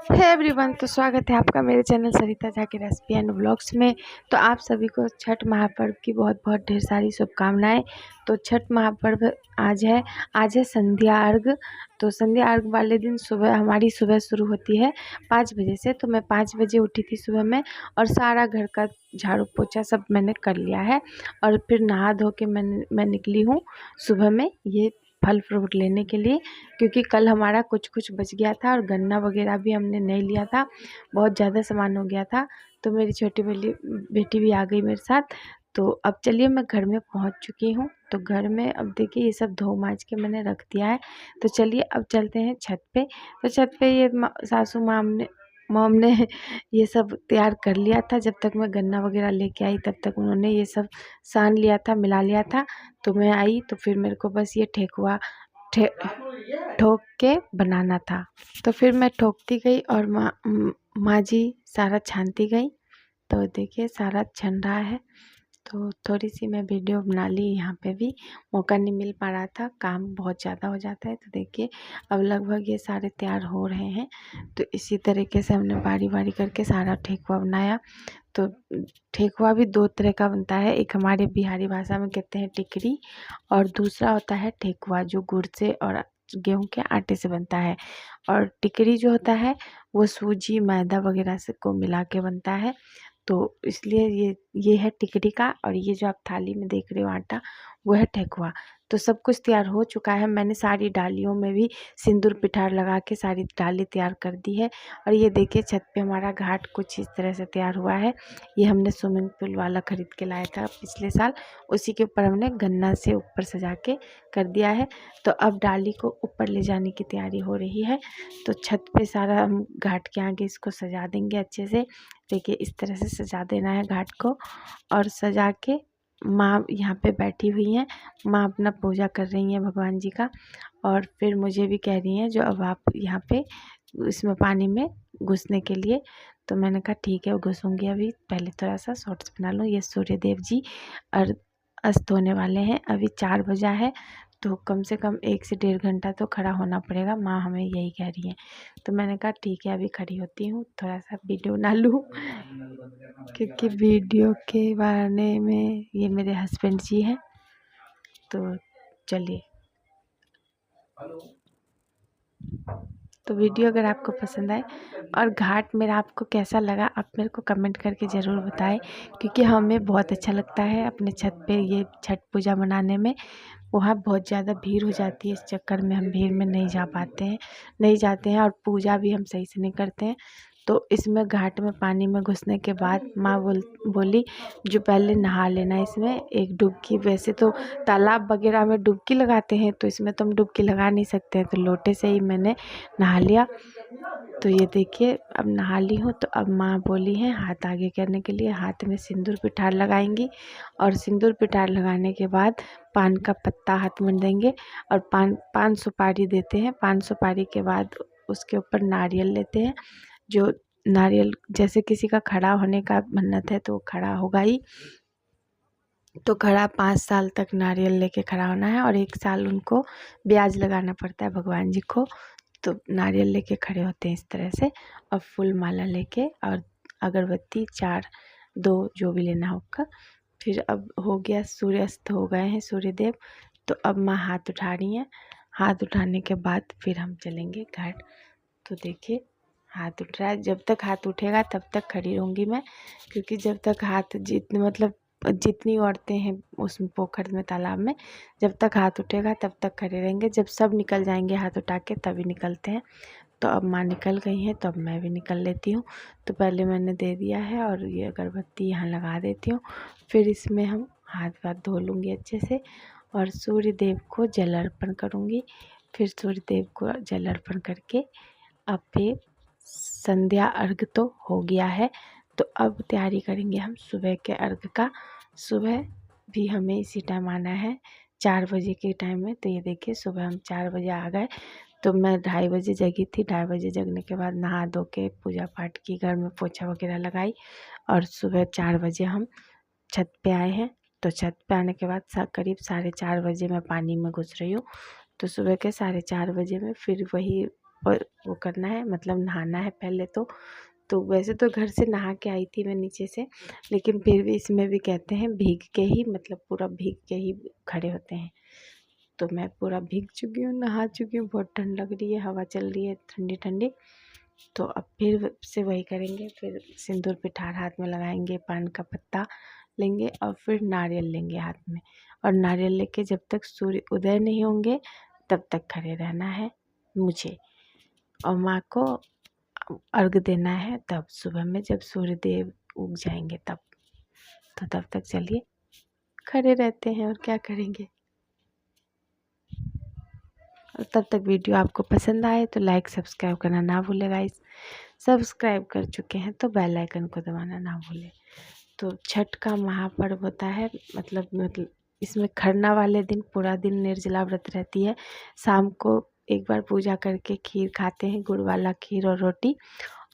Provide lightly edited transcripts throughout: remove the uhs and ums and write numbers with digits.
Hey everyone, तो स्वागत है आपका मेरे चैनल सरिता झा के रेसिपी एंड व्लॉग्स में। तो आप सभी को छठ महापर्व की बहुत बहुत ढेर सारी शुभकामनाएं। तो छठ महापर्व आज है संध्या अर्घ। तो संध्या अर्घ वाले दिन हमारी सुबह शुरू होती है 5 बजे से। तो मैं 5 बजे उठी थी सुबह में, और सारा घर का झाड़ू पोछा सब मैंने कर लिया है। और फिर नहा धो के मैं निकली हूँ सुबह में ये फल फ्रूट लेने के लिए, क्योंकि कल हमारा कुछ कुछ बच गया था और गन्ना वगैरह भी हमने नहीं लिया था, बहुत ज़्यादा सामान हो गया था। तो मेरी छोटी वाली बेटी भी आ गई मेरे साथ। तो अब चलिए, मैं घर में पहुंच चुकी हूं। तो घर में अब देखिए ये सब धो माज के मैंने रख दिया है। तो चलिए अब चलते हैं छत पे। तो छत पे ये सासू मॉम ने ये सब तैयार कर लिया था। जब तक मैं गन्ना वगैरह लेके आई तब तक उन्होंने ये सब सान लिया था, मिला लिया था। तो मैं आई तो फिर मेरे को बस ये ठेकुआ ठोक के बनाना था। तो फिर मैं ठोकती गई और माँ जी सारा छानती गई। तो देखिए सारा छन रहा है। तो थोड़ी सी मैं वीडियो बना ली, यहाँ पे भी मौका नहीं मिल पा रहा था, काम बहुत ज़्यादा हो जाता है। तो देखिए अब लगभग ये सारे तैयार हो रहे हैं। तो इसी तरीके से हमने बारी बारी करके सारा ठेकुआ बनाया। तो ठेकुआ भी दो तरह का बनता है, एक हमारे बिहारी भाषा में कहते हैं टिकरी, और दूसरा होता है ठेकुआ जो गुड़ से और गेहूं के आटे से बनता है। और टिकरी जो होता है वो सूजी मैदा वगैरह से को मिला के बनता है। तो इसलिए ये है टिकरी का, और ये जो आप थाली में देख रहे हो आटा, वो है ठेकुआ। तो सब कुछ तैयार हो चुका है। मैंने सारी डालियों में भी सिंदूर पिठार लगा के सारी डाली तैयार कर दी है। और ये देखिए छत पे हमारा घाट कुछ इस तरह से तैयार हुआ है। ये हमने स्विमिंग पूल वाला खरीद के लाया था पिछले साल, उसी के ऊपर हमने गन्ना से ऊपर सजा के कर दिया है। तो अब डाली को ऊपर ले जाने की तैयारी हो रही है। तो छत पे सारा हम घाट के आगे इसको सजा देंगे अच्छे से। देखिए इस तरह से सजा देना है घाट को। और सजा के माँ यहाँ पे बैठी हुई हैं, माँ अपना पूजा कर रही हैं भगवान जी का। और फिर मुझे भी कह रही हैं जो अब आप यहाँ पे इसमें पानी में घुसने के लिए। तो मैंने कहा ठीक है, घुसूँगी। अभी पहले थोड़ा सा शॉर्ट्स बना लूँ। ये सूर्य देव जी और अस्त होने वाले हैं, अभी 4 बजा है। तो कम से कम 1 से 1.5 घंटा तो खड़ा होना पड़ेगा, माँ हमें यही कह रही है। तो मैंने कहा ठीक है, अभी खड़ी होती हूँ, थोड़ा सा वीडियो बना लूँ। क्योंकि वीडियो के बारे में ये मेरे हस्बैंड जी हैं। तो चलिए, तो वीडियो अगर आपको पसंद आए और घाट मेरा आपको कैसा लगा, आप मेरे को कमेंट करके ज़रूर बताएं। क्योंकि हमें बहुत अच्छा लगता है अपने छत पे ये छठ पूजा मनाने में। वहाँ बहुत ज़्यादा भीड़ हो जाती है, इस चक्कर में हम भीड़ में नहीं जाते हैं और पूजा भी हम सही से नहीं करते हैं। तो इसमें घाट में पानी में घुसने के बाद माँ बोली जो पहले नहा लेना इसमें एक डुबकी। वैसे तो तालाब वगैरह में डुबकी लगाते हैं, तो इसमें तो हम डुबकी लगा नहीं सकते हैं, तो लोटे से ही मैंने नहा लिया। तो ये देखिए अब नहा ली हूँ। तो अब माँ बोली हैं हाथ आगे करने के लिए, हाथ में सिंदूर पिठार लगाएंगी। और सिंदूर पिठार लगाने के बाद पान का पत्ता हाथ में देंगे, और पान सुपारी देते हैं। पान सुपारी के बाद उसके ऊपर नारियल लेते हैं। जो नारियल जैसे किसी का खड़ा होने का मन्नत है तो वो खड़ा होगा ही। तो खड़ा 5 साल तक नारियल लेके खड़ा होना है, और 1 साल उनको ब्याज लगाना पड़ता है भगवान जी को। तो नारियल लेके खड़े होते हैं इस तरह से, और फूल माला लेके, और अगरबत्ती 4 2 जो भी लेना होगा। फिर अब हो गया, सूर्यास्त हो गए हैं सूर्यदेव। तो अब माँ हाथ उठा रही हैं। हाथ उठाने के बाद फिर हम चलेंगे घाट। तो देखिए हाथ उठ रहा है, जब तक हाथ उठेगा तब तक खड़ी रहूँगी मैं। क्योंकि जब तक हाथ जितनी औरतें हैं उस पोखर में तालाब में, जब तक हाथ उठेगा तब तक खड़े रहेंगे। जब सब निकल जाएंगे हाथ उठा के तभी निकलते हैं। तो अब माँ निकल गई हैं, तो अब मैं भी निकल लेती हूँ। तो पहले मैंने दे दिया है, और ये अगरबत्ती यहाँ लगा देती हूँ। फिर इसमें हम हाथ वाथ धो लूँगी अच्छे से, और सूर्य देव को जल अर्पण करूँगी। फिर सूर्य देव को जल अर्पण करके अब फिर संध्या अर्घ तो हो गया है। तो अब तैयारी करेंगे हम सुबह के अर्घ का। सुबह भी हमें इसी टाइम आना है, 4 बजे के टाइम में। तो ये देखिए सुबह हम 4 बजे आ गए। तो मैं 2:30 बजे जगी थी। 2:30 बजे जगने के बाद नहा धो के पूजा पाठ की, घर में पोछा वगैरह लगाई, और सुबह 4 बजे हम छत पे आए हैं। तो छत पे आने के बाद करीब 4:30 बजे मैं पानी में घुस रही हूँ। तो सुबह के 4:30 बजे में फिर वही और वो करना है, मतलब नहाना है पहले तो वैसे तो घर से नहा के आई थी मैं नीचे से, लेकिन फिर भी इसमें भी कहते हैं भीग के ही, मतलब पूरा भीग के ही खड़े होते हैं। तो मैं पूरा भीग चुकी हूँ, नहा चुकी हूँ, बहुत ठंड लग रही है, हवा चल रही है ठंडी ठंडी। तो अब फिर से वही करेंगे, फिर सिंदूर पिठार हाथ में लगाएंगे, पान का पत्ता लेंगे और फिर नारियल लेंगे हाथ में, और नारियल लेके जब तक सूर्य उदय नहीं होंगे तब तक खड़े रहना है मुझे, और माँ को अर्घ देना है तब सुबह में जब सूर्यदेव उग जाएंगे तब। तो तब तक चलिए खड़े रहते हैं और क्या करेंगे। और तब तक वीडियो आपको पसंद आए तो लाइक सब्सक्राइब करना ना भूलें गाइस। सब्सक्राइब कर चुके हैं तो बेल आइकन को दबाना ना भूलें। तो छठ का महापर्व होता है, मतलब इसमें खरना वाले दिन पूरा दिन निर्जला व्रत रहती है। शाम को एक बार पूजा करके खीर खाते हैं, गुड़ वाला खीर और रोटी,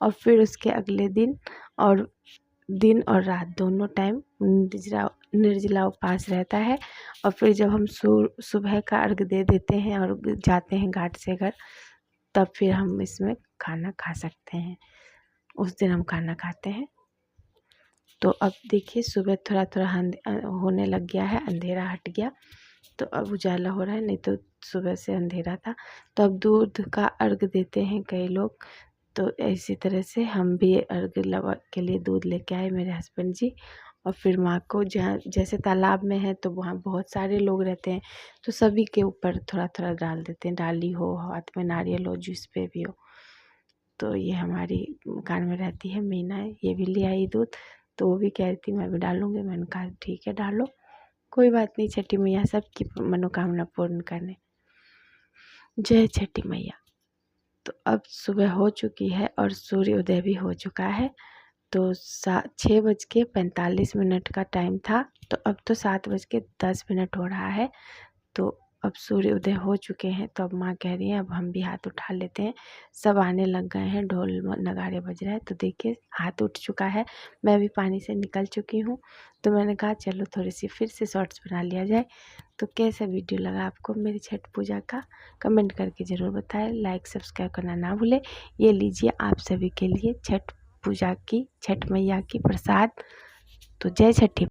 और फिर उसके अगले दिन और रात दोनों टाइम निर्जला उपवास रहता है। और फिर जब हम सुबह का अर्घ दे देते हैं और जाते हैं घाट से घर, तब फिर हम इसमें खाना खा सकते हैं। उस दिन हम खाना खाते हैं। तो अब देखिए सुबह थोड़ा थोड़ा होने लग गया है, अंधेरा हट गया, तो अब उजाला हो रहा है, नहीं तो सुबह से अंधेरा था। तो अब दूध का अर्घ देते हैं कई लोग, तो इसी तरह से हम भी अर्घ के लिए दूध लेके आए मेरे हस्बैंड जी। और फिर माँ को जहाँ जैसे तालाब में है तो वहाँ बहुत सारे लोग रहते हैं, तो सभी के ऊपर थोड़ा थोड़ा डाल देते हैं, डाली हो, हाथ में नारियल हो, जिस पे भी हो। तो ये हमारी मकान में रहती है मीना, ये भी ले आई दूध, तो वो भी कह रही थी मैं भी डालूँगी। मैंने कहा ठीक है डालो, कोई बात नहीं, छठी मैया सबकी मनोकामना पूर्ण करने। जय छठी मैया। तो अब सुबह हो चुकी है और सूर्योदय भी हो चुका है। तो 6:45 का टाइम था, तो अब तो 7:10 हो रहा है। तो अब सूर्य उदय हो चुके हैं, तो अब माँ कह रही हैं अब हम भी हाथ उठा लेते हैं। सब आने लग गए हैं, ढोल नगाड़े बज रहे हैं। तो देखिए हाथ उठ चुका है, मैं भी पानी से निकल चुकी हूँ। तो मैंने कहा चलो थोड़ी सी फिर से शॉर्ट्स बना लिया जाए। तो कैसा वीडियो लगा आपको मेरी छठ पूजा का, कमेंट करके ज़रूर बताएं। लाइक सब्सक्राइब करना ना भूलें। ये लीजिए आप सभी के लिए छठ पूजा की, छठ मैया की प्रसाद। तो जय छठी।